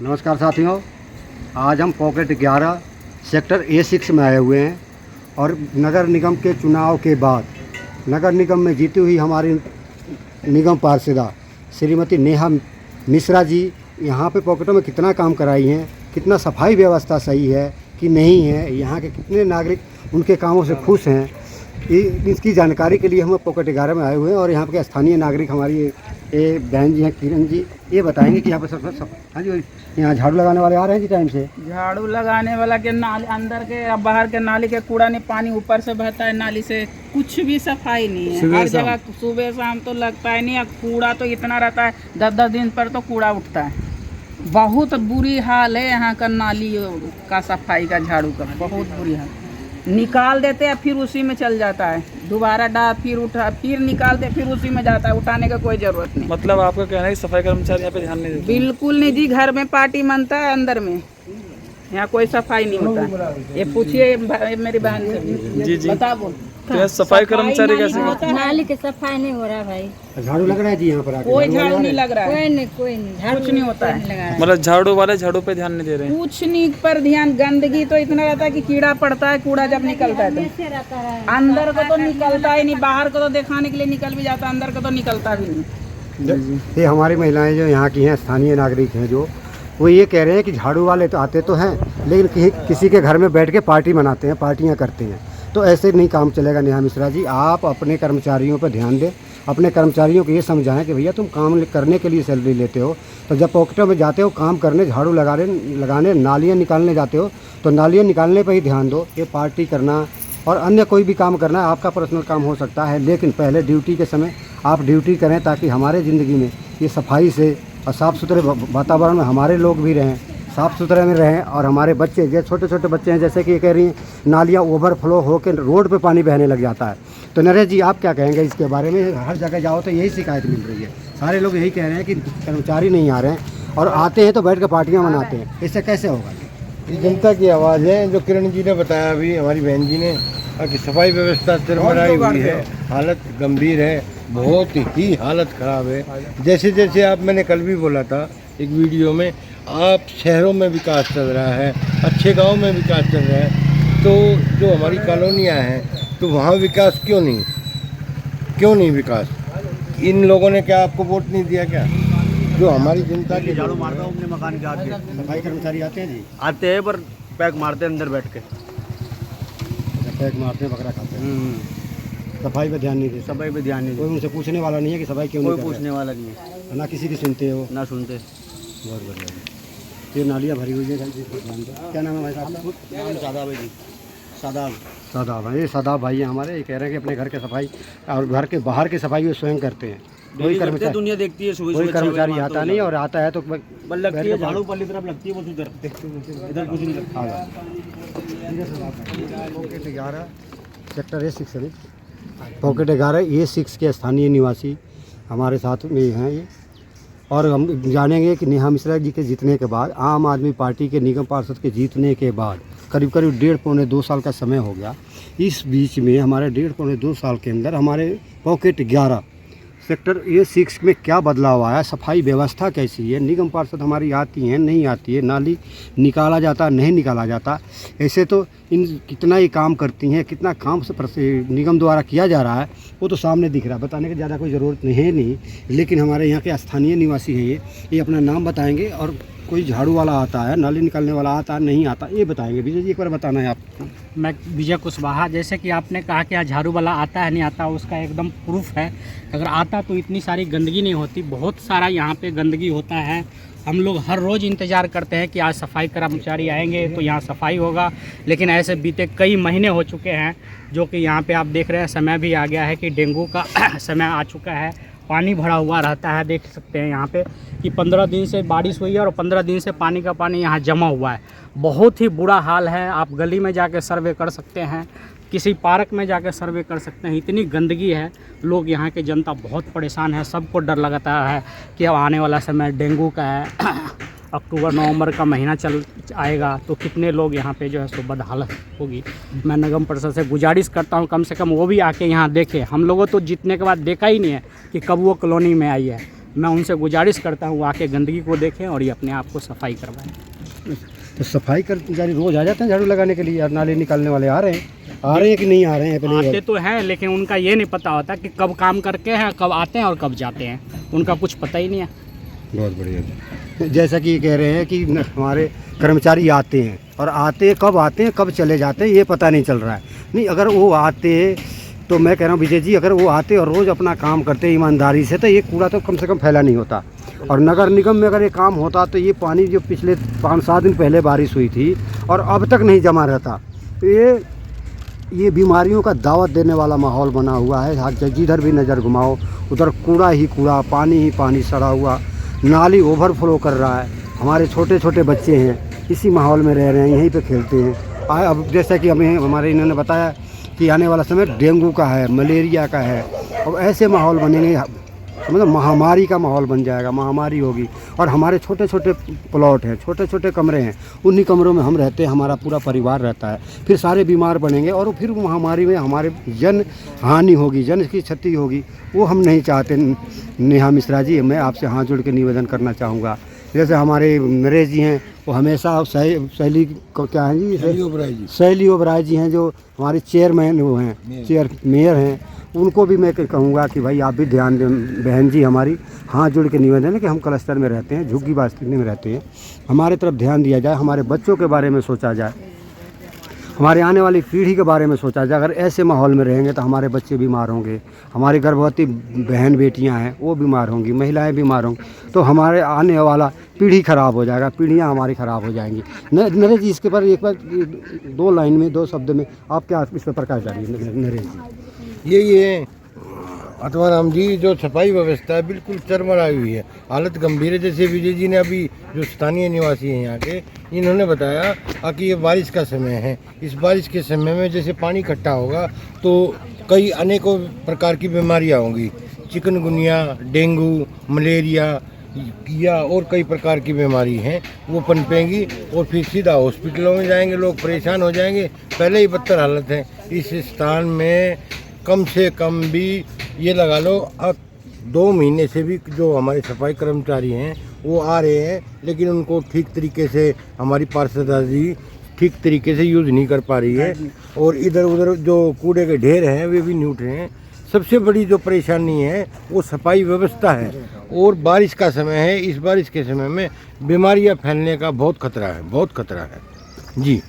नमस्कार साथियों, आज हम पॉकेट 11 सेक्टर A6 में आए हुए हैं और नगर निगम के चुनाव के बाद नगर निगम में जीती हुई हमारी निगम पार्षदा श्रीमती नेहा मिश्रा जी यहाँ पे पॉकेटों में कितना काम कराई हैं, कितना सफाई व्यवस्था सही है कि नहीं है, यहाँ के कितने नागरिक उनके कामों से खुश हैं, इसकी जानकारी के लिए हम पॉकेट 11 में आए हुए हैं। और यहाँ के स्थानीय नागरिक हमारी ये बहन जी हैं किरण जी, ये बताएंगे कि यहाँ पर सब हाँ जी, यहाँ झाड़ू लगाने वाले आ रहे हैं जी टाइम से। झाड़ू लगाने वाला के नाली अंदर के या बाहर के नाली के कूड़ा नहीं, पानी ऊपर से बहता है नाली से, कुछ भी सफाई नहीं है। हर जगह सुबह शाम तो लगता है नहीं, कूड़ा तो इतना रहता है, 10-10 दिन पर तो कूड़ा उठता है। बहुत बुरी हाल है यहाँ का नाली का, सफाई का, झाड़ू का बहुत बुरी हाल। निकाल देते हैं फिर उसी में चल जाता है, दोबारा डाल फिर उठा फिर निकाल दे फिर उसी में जाता है, उठाने का कोई जरूरत नहीं। मतलब आपका कहना है कि सफाई कर्मचारी यहाँ पे ध्यान नहीं देते? बिल्कुल नहीं जी, घर में पार्टी मनता है, अंदर में यहाँ कोई सफाई नहीं होता। ये पूछिए मेरी बहन से। जी जी, बता बोल, तो यहाँ सफाई कर्मचारी कैसे? नाली के सफाई नहीं हो रहा भाई, झाड़ू लग रहा है जी यहाँ पर आके? कोई झाड़ू नहीं लग रहा है, कोई नहीं कुछ नहीं होता है। मतलब झाड़ू वाले झाड़ू पे ध्यान नहीं दे रहे हैं? कुछ नहीं पर ध्यान, गंदगी तो इतना रहता है कि कीड़ा पड़ता है, कूड़ा जब निकलता है तो अंदर को तो निकलता ही नहीं, बाहर को तो दिखाने के लिए निकल भी जाता है, अंदर को तो निकलता भी नहीं। ये हमारी महिलाएं जो यहाँ की हैं, स्थानीय नागरिक हैं, जो वो ये कह रहे हैं कि झाड़ू वाले तो आते तो हैं लेकिन किसी के घर में बैठ के पार्टी मनाते हैं, पार्टियाँ करते हैं, तो ऐसे नहीं काम चलेगा। नेहा मिश्रा जी, आप अपने कर्मचारियों पर ध्यान दें, अपने कर्मचारियों को ये समझाएं कि भैया तुम काम करने के लिए सैलरी लेते हो, तो जब पॉकेटों में जाते हो काम करने, झाड़ू लगाने नालियाँ निकालने जाते हो तो नालियाँ निकालने पर ही ध्यान दो। ये पार्टी करना और अन्य कोई भी काम करना आपका पर्सनल काम हो सकता है, लेकिन पहले ड्यूटी के समय आप ड्यूटी करें ताकि हमारे ज़िंदगी में ये सफाई से और साफ़ सुथरे वातावरण में हमारे लोग भी रहें, साफ़ सुथरे में रहें और हमारे बच्चे, जो छोटे छोटे बच्चे हैं, जैसे कि ये कह रही हैं नालियाँ ओवरफ्लो होकर रोड पे पानी बहने लग जाता है। तो नरेश जी, आप क्या कहेंगे इसके बारे में? हर जगह जाओ तो यही शिकायत मिल रही है, सारे लोग यही कह रहे हैं कि कर्मचारी नहीं आ रहे हैं और आते हैं तो बैठ कर पार्टियाँ मनाते हैं, इससे कैसे होगा? जनता की आवाज़ है, जो किरण जी ने बताया अभी, हमारी बहन जी ने, कि सफाई व्यवस्था तिरमराई हुई है, हालत गंभीर है, बहुत ही हालत ख़राब है। जैसे जैसे आप, मैंने कल भी बोला था एक वीडियो में, आप शहरों में विकास चल रहा है, अच्छे गांव में विकास चल रहा है, तो जो हमारी कॉलोनियाँ हैं तो वहाँ विकास क्यों नहीं विकास? इन लोगों ने क्या आपको वोट नहीं दिया क्या? जो हमारी जनता के झाड़ू मारता हूँ अपने मकान के आगे, सफाई कर्मचारी आते हैं जी? आते हैं पर पैक मारते हैं अंदर बैठ के, पैक मारते हैं, बकरा खाते हैं, सफाई पे ध्यान नहीं देते। सफाई पे ध्यान नहीं कोई उनसे पूछने वाला नहीं है कि सफाई क्यों नहीं कोई कर रहे? पूछने वाला नहीं है, ना किसी की सुनते हो? ना सुनते। बहुत बढ़िया। ये नालियाँ भरी हुई है, क्या नाम है भाई साहब? सादा भाई जी, सादाब भाई, ये सादाब भाई हैं हमारे, ये कह रहे हैं कि अपने घर के सफाई और घर के बाहर की सफाई वो स्वयं करते हैं। कोई कर्मचारी, दुनिया देखती है, सुबह कोई सुबह कर्मचारी आता नहीं, और आता है तो बल लगती है, झाड़ू पल्ली तरफ लगती है, वो इधर कुछ नहीं लगता। पॉकेट 11 सेक्टर A6 है, पॉकेट 11 A6 के स्थानीय निवासी हमारे साथ में हैं ये, और हम जानेंगे कि नेहा मिश्रा जी के जीतने के बाद, आम आदमी पार्टी के निगम पार्षद के जीतने के बाद करीब 1.5-2 साल का समय हो गया। इस बीच में हमारे 1.5-2 साल के अंदर हमारे पॉकेट 11 सेक्टर A6 में क्या बदलाव आया, सफाई व्यवस्था कैसी है, निगम पार्षद हमारी आती हैं नहीं आती है, नाली निकाला जाता नहीं निकाला जाता, ऐसे तो इन कितना ये काम करती हैं, कितना काम से निगम द्वारा किया जा रहा है वो तो सामने दिख रहा है, बताने की ज़्यादा कोई ज़रूरत नहीं। लेकिन हमारे यहाँ के स्थानीय निवासी हैं, ये अपना नाम बताएंगे और कोई झाड़ू वाला आता है, नाली निकालने वाला आता है नहीं आता, ये बताएंगे। विजय जी, एक बार बताना है आपको। मैं विजय कुशवाहा, जैसे कि आपने कहा कि झाड़ू वाला आता है नहीं आता, उसका एकदम प्रूफ है। अगर आता तो इतनी सारी गंदगी नहीं होती, बहुत सारा यहाँ पे गंदगी होता है। हम लोग हर रोज़ इंतज़ार करते हैं कि आज सफाई कर्मचारी आएंगे तो यहाँ सफाई होगा, लेकिन ऐसे बीते कई महीने हो चुके हैं, जो कि यहाँ पे आप देख रहे हैं समय भी आ गया है कि डेंगू का समय आ चुका है, पानी भरा हुआ रहता है। देख सकते हैं यहाँ पे कि 15 दिन से बारिश हुई है और 15 दिन से पानी का पानी यहाँ जमा हुआ है, बहुत ही बुरा हाल है। आप गली में जाके सर्वे कर सकते हैं, किसी पार्क में जाकर सर्वे कर सकते हैं, इतनी गंदगी है। लोग यहाँ के जनता बहुत परेशान है, सबको डर लगता है कि अब आने वाला समय डेंगू का है, अक्टूबर नवंबर का महीना चल आएगा तो कितने लोग यहाँ पे जो है सो बदहालत होगी। मैं निगम परिषद से गुजारिश करता हूँ कम से कम वो भी आके यहाँ देखे। हम लोगों तो जीतने के बाद देखा ही नहीं है कि कब वो कॉलोनी में आई है, मैं उनसे गुजारिश करता हूँ आके गंदगी को देखें और ये अपने आप को सफाई करवाएं। तो सफाई कर्मचारी रोज़ आ जाते हैं झाड़ू लगाने के लिए, और नाले निकालने वाले आ रहे हैं कि नहीं आ रहे हैं आते अपने? तो हैं, लेकिन उनका ये नहीं पता होता कि कब काम करके हैं, कब आते हैं और कब जाते हैं, उनका कुछ पता ही नहीं है। बहुत बढ़िया। जैसा कि कह रहे हैं कि हमारे कर्मचारी आते हैं, और आते हैं कब चले जाते हैं ये पता नहीं चल रहा है। नहीं, अगर वो आते तो मैं कह रहा हूँ विजय जी, अगर वो आते और रोज़ अपना काम करते ईमानदारी से, तो ये कूड़ा तो कम से कम फैला नहीं होता। और नगर निगम में अगर ये काम होता तो ये पानी जो पिछले 5-7 दिन पहले बारिश हुई थी और अब तक नहीं जमा रहता, तो ये बीमारियों का दावत देने वाला माहौल बना हुआ है। जिधर भी नज़र घुमाओ उधर कूड़ा ही कूड़ा, पानी ही पानी सड़ा हुआ, नाली ओवरफ्लो कर रहा है। हमारे छोटे छोटे बच्चे हैं इसी माहौल में रह रहे हैं, यहीं पे खेलते हैं। अब जैसा कि हमारे इन्होंने बताया कि आने वाला समय डेंगू का है, मलेरिया का है, और ऐसे माहौल बनेंगे, मतलब महामारी का माहौल बन जाएगा, महामारी होगी। और हमारे छोटे छोटे प्लॉट हैं, छोटे छोटे कमरे हैं, उन्हीं कमरों में हम रहते हैं, हमारा पूरा परिवार रहता है, फिर सारे बीमार पड़ेंगे और फिर महामारी में हमारे जन हानि होगी, जन की क्षति होगी, वो हम नहीं चाहते। नेहा मिश्रा जी, मैं आपसे हाथ जोड़ के निवेदन करना चाहूँगा, जैसे हमारे नरेश जी हैं वो हमेशा शैली को क्या है जी, शैली ओबराय जी हैं जो हमारे चेयरमैन वो हैं, मेयर हैं, उनको भी मैं कहूँगा कि भाई आप भी ध्यान दें। बहन जी, हमारी हाथ जोड़ के निवेदन है कि हम क्लस्टर में रहते हैं, झुग्गी बस्ती में रहते हैं, हमारे तरफ ध्यान दिया जाए, हमारे बच्चों के बारे में सोचा जाए, हमारे आने वाली पीढ़ी के बारे में सोचा जाए। अगर ऐसे माहौल में रहेंगे तो हमारे बच्चे बीमार होंगे, हमारी गर्भवती बहन बेटियां हैं वो बीमार होंगी, महिलाएं बीमार होंगी, तो हमारे आने वाला पीढ़ी ख़राब हो जाएगा, पीढ़ियां हमारी ख़राब हो जाएंगी। नरेश जी, इसके पर एक बार 2 लाइन में 2 शब्द में आप क्या इस पर प्रकाश डालिए नरेश जी? ये अतवाराम जी, जो सफाई व्यवस्था है बिल्कुल चरमराई हुई है, हालत गंभीर है। जैसे विजय जी ने अभी, जो स्थानीय निवासी हैं यहाँ के, इन्होंने बताया कि ये बारिश का समय है, इस बारिश के समय में जैसे पानी इकट्ठा होगा तो कई अनेकों प्रकार की बीमारियाँ होंगी, चिकनगुनिया, डेंगू, मलेरिया या और कई प्रकार की बीमारी हैं, वो पनपेंगी और फिर सीधा हॉस्पिटलों में जाएंगे, लोग परेशान हो जाएंगे। पहले ही बदतर हालत है इस स्थान में। कम से कम भी ये लगा लो, अब 2 महीने से भी जो हमारे सफाई कर्मचारी हैं वो आ रहे हैं, लेकिन उनको ठीक तरीके से हमारी पार्षद जी ठीक तरीके से यूज़ नहीं कर पा रही है, और इधर उधर जो कूड़े के ढेर हैं वे भी नहीं उठ रहे हैं। सबसे बड़ी जो परेशानी है वो सफाई व्यवस्था है, और बारिश का समय है, इस बारिश के समय में बीमारियां फैलने का बहुत खतरा है, बहुत खतरा है जी।